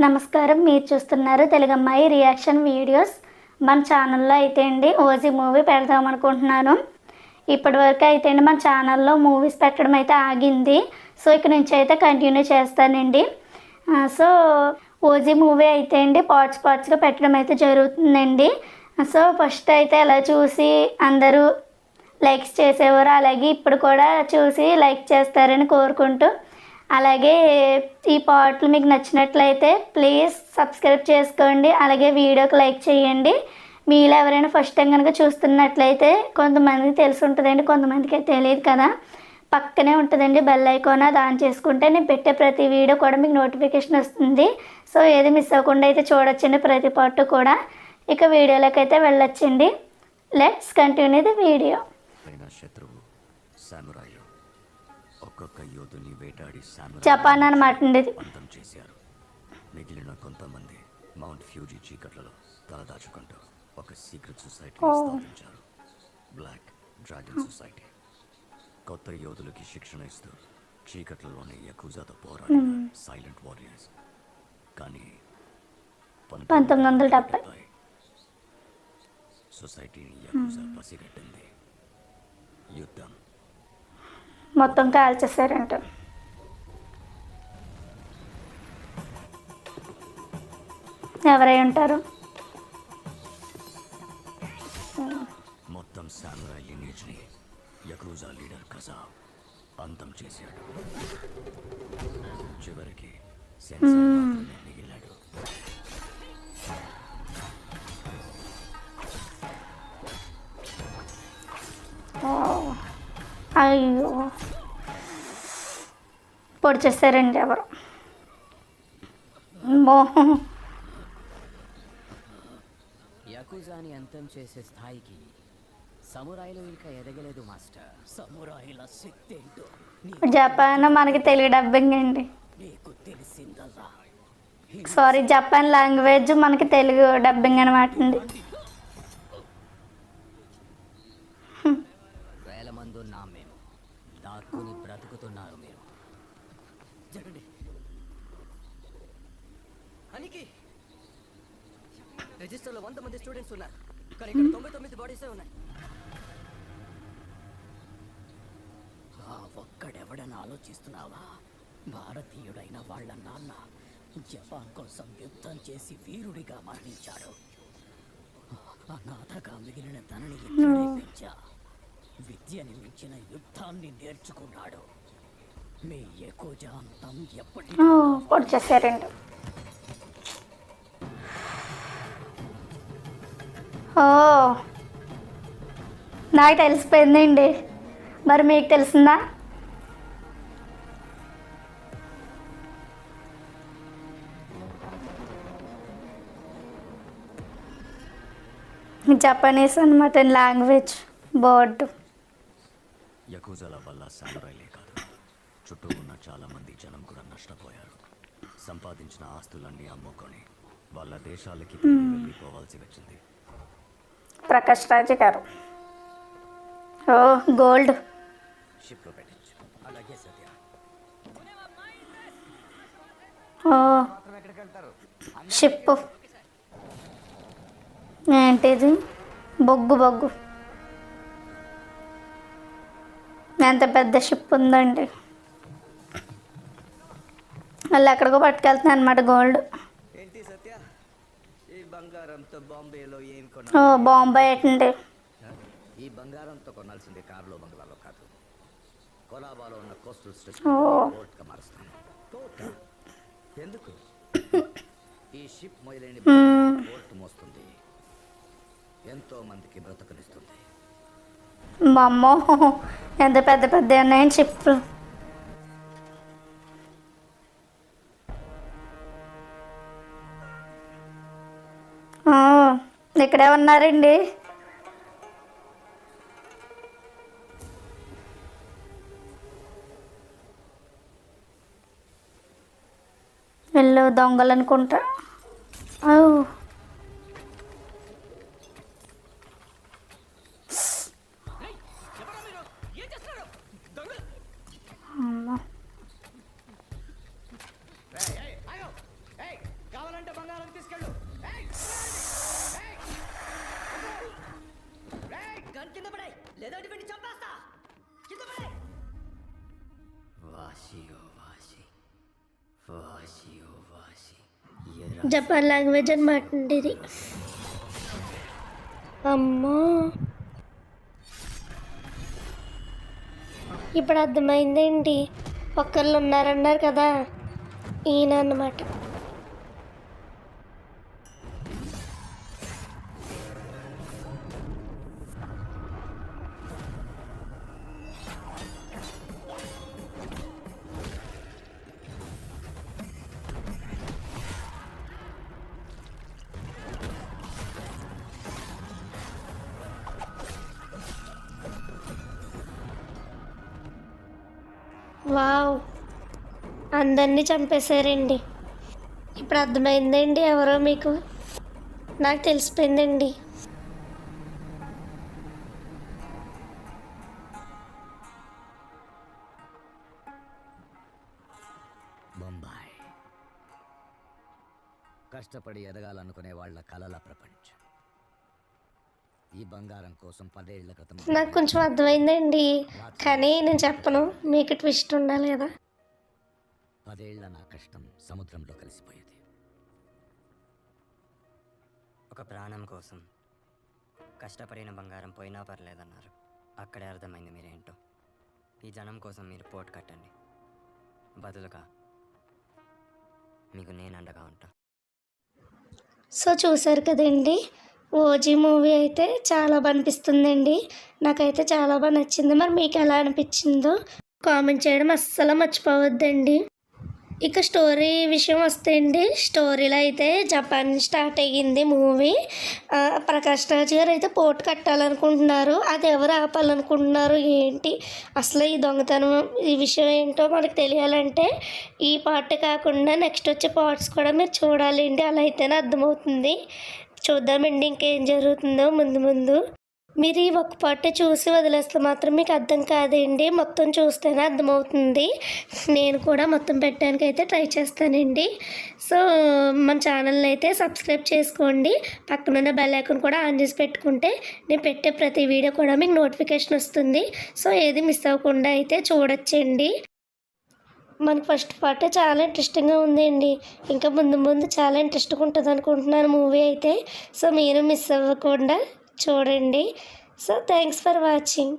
నమస్కారం. మీరు చూస్తున్నారు తెలుగమ్మాయి రియాక్షన్ వీడియోస్. మన ఛానల్లో అయితే అండి ఓజీ మూవీ పెడదాం అనుకుంటున్నాను. ఇప్పటివరకు అయితే అండి మన ఛానల్లో మూవీస్ పెట్టడం అయితే ఆగింది. సో ఇక నుంచి అయితే కంటిన్యూ చేస్తానండి. సో ఓజీ మూవీ అయితే అండి పార్ట్స్గా పెట్టడం అయితే జరుగుతుందండి. సో ఫస్ట్ అయితే అలా చూసి అందరూ లైక్స్ చేసేవారు, అలాగే ఇప్పుడు కూడా చూసి లైక్ చేస్తారని కోరుకుంటూ, అలాగే ఈ పాటలు మీకు నచ్చినట్లయితే ప్లీజ్ సబ్స్క్రైబ్ చేసుకోండి, అలాగే వీడియోకి లైక్ చేయండి. మీలో ఎవరైనా ఫస్ట్ టైం కనుక చూస్తున్నట్లయితే కొంతమందికి తెలిసి ఉంటుందండి, కొంతమందికి తెలియదు కదా. పక్కనే ఉంటుందండి బెల్ ఐకాన్, అది ఆన్ చేసుకుంటే నేను పెట్టే ప్రతి వీడియో కూడా మీకు నోటిఫికేషన్ వస్తుంది. సో ఏది మిస్ అవ్వకుండా అయితే చూడొచ్చండి ప్రతి పార్ట్ కూడా. ఇక వీడియోలోకి అయితే వెళ్ళొచ్చండి. Let's continue the video. Japan అన్నమాట అండి ఇది. మిగిలిన కొంతమంది మౌంట్ ఫ్యూజీ చీకట్లలో తలదాచుకుంటూ ఒక సీక్రెట్ సొసైటీ స్థాపించారు, బ్లాక్ డ్రాగన్ సొసైటీ. కొత్త యోధులకి శిక్షణ ఇస్తూ చీకట్లలోనే యకుజాతో పోరాడిన సైలెంట్ వారియర్స్. కానీ 1970 సొసైటీని యకుజా పసిగట్టింది. యుద్ధం మొత్తం కాల్చేసారంట. ఎవరై ఉంటారు? మొత్తం సామురాయ్ లినేజ్ ని యకుజా లీడర్ కజా అంతం చేశాడు. చివరికి సెన్సార్ మాత్రమే మిగిలాడు. అయ్యో పొడి చేశారండి ఎవరు. యకుజాని అంతం చేసే స్థాయికి సమురాయిలు ఇంకా ఎదగలేదు మాస్టర్. సమురాయిల శక్తి ఏంటో జపాన్ మనకి తెలుగు డబ్బింగ్ అండి. నీకు తెలిసిందల్లా. సారీ, జపాన్ లాంగ్వేజ్ మనకి తెలుగు డబ్బింగ్ అనమాట అండి. వేల మంది ఉన్నాం మేము, దాక్కుని బ్రతుకుతున్నారు మీరు. జరగండి. అనికి రిజిస్టర్లో 100 మంది స్టూడెంట్స్ ఉన్నారు, కానీ ఇక్కడ 99 బాడీసే ఉన్నాయి. ఒక్కడెవడని ఆలోచిస్తున్నావా? భారతీయుడైన వాళ్ళ నాన్న జపాన్ కోసం యుద్ధం చేసి వీరుడిగా మరణించాడు. అనాథగా మిగిలిన తనని ఇక్కడే పెంచా. విద్యని మించిన యుద్ధాన్ని నేర్చుకున్నాడు. మీ యకుజా అంతం ఎప్పటికీ పొడి చేశారండి. ఓ నాకు తెలిసిపోయిందండి, మరి మీకు తెలిసిందా? జపనీస్ అనమాట లాంగ్వేజ్ బోర్డు. యకుజాల వల్ల సామురాయిలే కాదు, చుట్టూ ఉన్న చాలా మంది జనం కూడా నష్టపోయారు. సంపాదించిన ఆస్తులన్నీ అమ్ముకొని వాళ్ళ దేశాలకి వెళ్ళిపోవాల్సి వచ్చింది. ప్రకాష్ రాజ్ గారు. ఓ గోల్డ్ షిప్లో పెట్టచ్చు. అలాగే సత్య. ఓ షిప్ ఏంటిది? బొగ్గు ఎంత పెద్ద షిప్ ఉందండి. మళ్ళీ ఎక్కడికో పట్టుకెళ్తున్నాను అనమాట గోల్డ్. ఏంటి సత్య, ఈ బంగారంతో బాంబేలో ఏం ఓ బాంబే ఏంటండి? ఈ బంగారంతో కొనాల్సిందే కార్లో బంగ్లాలో కాదు. కొలాబాలో ఉన్న కోస్టల్ స్టేట్ మారుస్తాను. ఎందుకు? ఈ షిప్ మొదలైన పోర్ట్ మోస్తుంది, ఎంతో మందికి బ్రతకనిస్తుంది. మా అమ్మో ఎంత పెద్ద ఉన్నాయని షిప్. ఇక్కడే ఉన్నారండి. వీళ్ళు దొంగలు అనుకుంటా. జపాన్ లాంగ్వేజ్ అనమాట అండి ఇది. అమ్మో, ఇప్పుడు అర్థమైందండి. ఒక్కళ్ళు ఉన్నారన్నారు కదా, ఈయన అన్నమాట. వావ్, అందరినీ చంపేశారండి. ఇప్పుడు అర్థమైందండి ఎవరో మీకు. నాకు తెలిసిపోయిందండి. బొంబాయి కష్టపడి ఎదగాలనుకునే వాళ్ళ కలల ప్రపంచం. ఈ బంగారం కోసం 10 ఏళ్ల క్రితం నాకు కొంచెం అర్థమైందండి, కానీ నేను చెప్పను, మీకు ట్విస్ట్ ఉండాలి కదా. 10 ఏళ్ల నా కష్టం సముద్రంలో కలిసిపోయేది. ఒక ప్రాణం కోసం కష్టపడిన బంగారం పోయినా పర్లేదన్నారు. అక్కడే అర్థమైంది మీరేంటో. ఈ జనం కోసం మీరు పోటు కట్టండి, బదులుగా మీకు నేను అండగా ఉంటా. సో చూసారు కదండి, ఓజీ మూవీ అయితే చాలా బాగా అనిపిస్తుందండి. నాకైతే చాలా బాగా నచ్చింది. మరి మీకు ఎలా అనిపించిందో కామెంట్ చేయడం అస్సలు మర్చిపోవద్దండి. ఇక స్టోరీ విషయం వస్తే అండి, స్టోరీలో అయితే జపాన్ స్టార్ట్ అయ్యింది మూవీ. ప్రకాష్ రాజ్ గారు అయితే పోటు కట్టాలనుకుంటున్నారు. అది ఎవరు ఆపాలనుకుంటున్నారు ఏంటి, అసలు ఈ దొంగతనం ఈ విషయం ఏంటో మనకు తెలియాలంటే ఈ పార్ట్ కాకుండా నెక్స్ట్ వచ్చే పార్ట్స్ కూడా మీరు చూడాలండి. అలా అయితేనే అర్థమవుతుంది. చూద్దామండి ఇంకేం జరుగుతుందో ముందు ముందు. మీరు ఈ ఒక్క పార్ట్ చూసి వదిలేస్తే మాత్రం మీకు అర్థం కాదండి, మొత్తం చూస్తేనే అర్థమవుతుంది. నేను కూడా మొత్తం పెట్టడానికి అయితే ట్రై చేస్తానండి. సో మన ఛానల్ని అయితే సబ్స్క్రైబ్ చేసుకోండి. పక్కనున్న బెల్ ఐకాన్ కూడా ఆన్ చేసి పెట్టుకుంటే నేను పెట్టే ప్రతి వీడియో కూడా మీకు నోటిఫికేషన్ వస్తుంది. సో ఏది మిస్ అవ్వకుండా అయితే చూడొచ్చండి. మనకు ఫస్ట్ పార్ట్ చాలా ఇంట్రెస్టింగ్గా ఉందండి. ఇంకా ముందు ముందు చాలా ఇంట్రెస్ట్గా ఉంటుంది అనుకుంటున్నాను మూవీ అయితే. సో మీరు మిస్ అవ్వకుండా చూడండి. So thanks for watching.